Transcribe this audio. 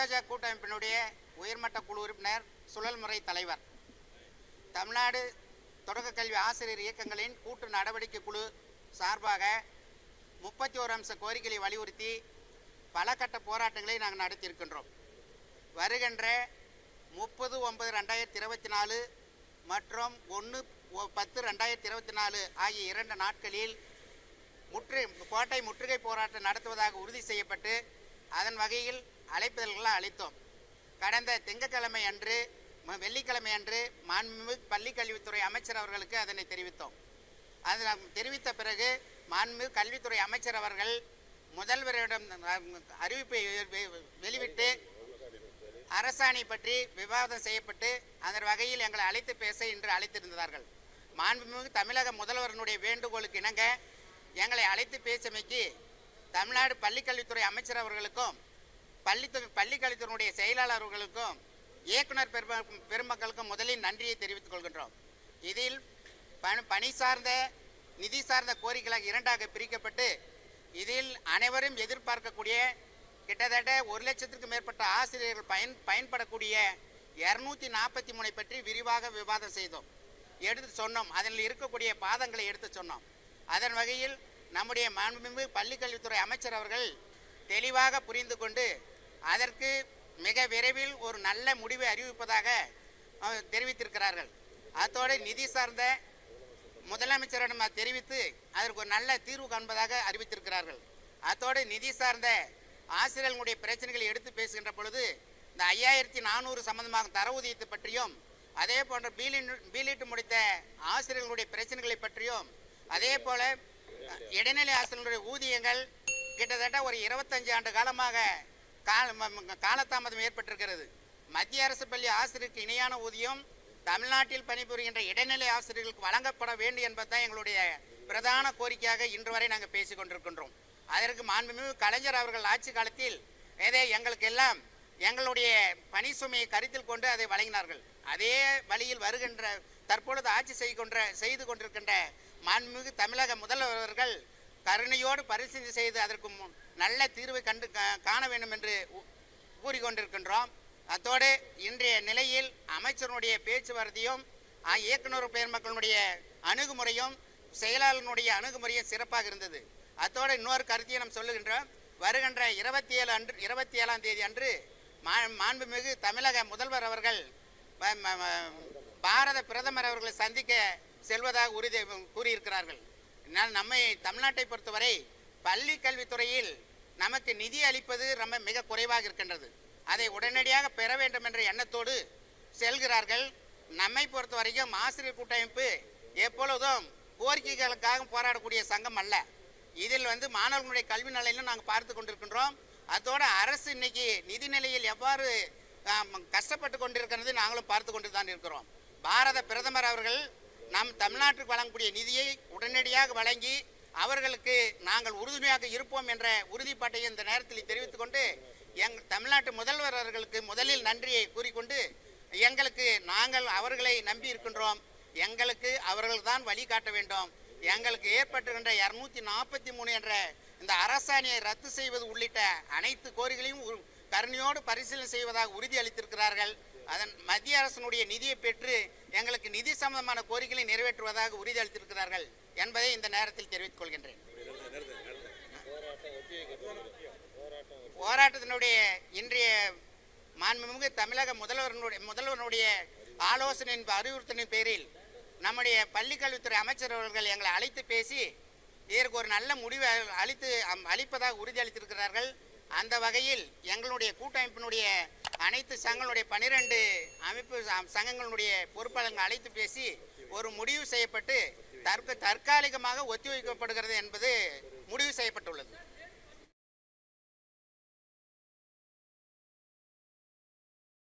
இளையராஜா கூட்டமைப்பினுடைய உயர்மட்ட குழு உறுப்பினர், சுழல்முறை தலைவர், தமிழ்நாடு தொடக்க கல்வி ஆசிரியர் இயக்கங்களின் கூட்டு நடவடிக்கை குழு சார்பாக 31 அம்ச கோரிக்கைகளை வலியுறுத்தி பல கட்ட போராட்டங்களை நாங்கள் நடத்தியிருக்கின்றோம். வருகின்ற 30/9/2024 மற்றும் 1/10/2024 ஆகிய 2 நாட்களில் கோட்டை முற்றுகை போராட்டம் நடத்துவதாக உறுதி செய்யப்பட்டு அதன் வகையில் அழைப்புதல்களை அளித்தோம். கடந்த திங்கட்கிழமை அன்று வெள்ளிக்கிழமை அன்று மாண்புமிகு பள்ளிக்கல்வித்துறை அமைச்சர் அவர்களுக்கு அதனை தெரிவித்தோம். அதை தெரிவித்த பிறகு மாண்புமிகு கல்வித்துறை அமைச்சர் அவர்கள் முதல்வரிடம் அறிவிப்பை வெளிவிட்டு அரசாணை பற்றி விவாதம் செய்யப்பட்டு அதன் வகையில் எங்களை அழைத்து பேச இன்று அழைத்திருந்தார்கள். மாண்புமிகு தமிழக முதல்வரனுடைய வேண்டுகோளுக்கு இணங்க எங்களை அழைத்து பேசமைக்கு தமிழ்நாடு பள்ளிக்கல்வித்துறை அமைச்சர் அவர்களுக்கும் பள்ளிக்கல்வித்துறையினுடைய செயலாளர் அவர்களுக்கும் இயக்குனர் பெருமக்களுக்கும் முதலில் நன்றியை தெரிவித்துக் கொள்கின்றோம். இதில் பணி சார்ந்த நிதி சார்ந்த கோரிக்கைகளாக 2ஆக பிரிக்கப்பட்டு இதில் அனைவரும் எதிர்பார்க்கக்கூடிய கிட்டத்தட்ட 1 லட்சத்திற்கும் மேற்பட்ட ஆசிரியர்கள் பயன்படக்கூடிய 243 பற்றி விரிவாக விவாதம் செய்தோம், எடுத்து சொன்னோம். அதில் இருக்கக்கூடிய பாதங்களை எடுத்து சொன்னோம். அதன் வகையில் நம்முடைய மாண்புமிகு பள்ளிக்கல்வித்துறை அமைச்சர் அவர்கள் தெளிவாக புரிந்து கொண்டு அதற்கு மிக விரைவில் ஒரு நல்ல முடிவை அறிவிப்பதாக தெரிவித்திருக்கிறார்கள். அதோடு நிதி சார்ந்த முதலமைச்சரிடம் தெரிவித்து அதற்கு ஒரு நல்ல தீர்வு காண்பதாக அறிவித்திருக்கிறார்கள். அதோடு நிதி சார்ந்த ஆசிரியர்களுடைய பிரச்சனைகளை எடுத்து பேசுகின்ற பொழுது இந்த 5400 சம்பந்தமாக தர ஊதியத்தை பற்றியும் அதே போன்ற பீலிட்டு முடித்த ஆசிரியர்களுடைய பிரச்சனைகளை பற்றியும் அதே போல இடைநிலை ஆசிரியர்களுடைய ஊதியங்கள் கிட்டத்தட்ட ஒரு 25 ஆண்டு காலமாக காலதாமதம் ஏற்பட்டிருக்கிறது. மத்திய அரசு பள்ளி ஆசிரியருக்கு இணையான ஊதியம் தமிழ்நாட்டில் பணிபுரிகின்ற இடைநிலை ஆசிரியர்களுக்கு வழங்கப்பட வேண்டும் என்பதுதான் எங்களுடைய பிரதான கோரிக்கையாக இன்று வரை நாங்கள் பேசிக் கொண்டிருக்கின்றோம். அதற்கு மாண்புமிகு கலைஞர் அவர்கள் ஆட்சி காலத்தில் எங்களுக்கு எல்லாம் எங்களுடைய பணி சுமையை கருத்தில் கொண்டு அதை வழங்கினார்கள். அதே வழியில் வருகின்ற தற்பொழுது ஆட்சி செய்து கொண்டிருக்கின்ற மாண்புமிகு தமிழக முதல்வர்கள் கருணையோடு பரிசீலனை செய்து அதற்கு நல்ல தீர்வை காண வேண்டும் என்று கூறிக்கொண்டிருக்கின்றோம். அதோடு இன்றைய நிலையில் அமைச்சருடைய பேச்சுவார்த்தையும் இயக்குனர் பெருமக்களுடைய அணுகுமுறையும் செயலாளர்களுடைய அணுகுமுறையும் சிறப்பாக இருந்தது. அதோடு இன்னொரு கருத்தையை நாம் சொல்லுகின்றோம். வருகின்ற 27ஆம் தேதி அன்று மாண்புமிகு தமிழக முதல்வர் அவர்கள் பாரத பிரதமர் அவர்களை சந்திக்க செல்வதாக உறுதி கூறியிருக்கிறார்கள். நம்மை தமிழ்நாட்டை பொறுத்தவரை பள்ளி கல்வித்துறையில் நமக்கு நிதி அளிப்பது ரொம்ப மிக குறைவாக இருக்கின்றது. அதை உடனடியாக பெற வேண்டும் என்ற எண்ணத்தோடு செல்கிறார்கள். நம்மை பொறுத்த வரைக்கும் ஆசிரியர் கூட்டமைப்பு எப்பொழுதும் கோரிக்கைகளுக்காக போராடக்கூடிய சங்கம் அல்ல. இதில் மாணவர்களுடைய கல்வி நிலையிலும் நாங்கள் பார்த்து கொண்டிருக்கின்றோம். அதோடு அரசு இன்னைக்கு நிதி நிலையில் எவ்வாறு கஷ்டப்பட்டு கொண்டிருக்கிறது நாங்களும் பார்த்து கொண்டு தான் இருக்கிறோம். பாரத பிரதமர் அவர்கள் நம் தமிழ்நாட்டுக்கு வழங்கக்கூடிய நிதியை உடனடியாக வழங்கி அவர்களுக்கு நாங்கள் உறுதுணையாக இருப்போம் என்ற உறுதிப்பாட்டை இந்த நேரத்தில் தெரிவித்துக் கொண்டு தமிழ்நாட்டு முதல்வர் அவர்களுக்கு முதலில் நன்றியை கூறிக்கொண்டு நாங்கள் அவர்களை நம்பி இருக்கின்றோம். எங்களுக்கு அவர்கள் தான் வழி காட்ட வேண்டும். எங்களுக்கு ஏற்பட்டுகின்ற 243 என்ற இந்த அரசாணையை ரத்து செய்வது உள்ளிட்ட அனைத்து கோரிக்கைகளையும் கருணையோடு பரிசீலனை செய்வதாக உறுதி அளித்திருக்கிறார்கள். அதன் மத்திய அரசினுடைய நிதியை பெற்று எங்களுக்கு நிதி சம்பந்தமான கோரிக்கைகளை நிறைவேற்றுவதாக உறுதி அளித்திருக்கிறார்கள் என்பதை இந்த நேரத்தில் தெரிவித்துக் கொள்கின்றேன். போராட்டத்தினுடைய இன்றைய மாண்புமிகு தமிழக முதல்வருடைய ஆலோசனையின் அறிவுறுத்தலின் பேரில் நம்முடைய பள்ளிக்கல்வித்துறை அமைச்சர் அவர்கள் எங்களை அழைத்து பேசி இதற்கு ஒரு நல்ல முடிவை அளிப்பதாக உறுதி அளித்திருக்கிறார்கள். அந்த வகையில் எங்களுடைய கூட்டமைப்பினுடைய அனைத்து சங்கங்களுடைய 12 அமைப்பு சங்கங்களுடைய பொறுப்பாளர்கள் அழைத்து பேசி ஒரு முடிவு செய்யப்பட்டு தற்காலிகமாக ஒத்திவைக்கப்படுகிறது என்பது முடிவு செய்யப்பட்டுள்ளது.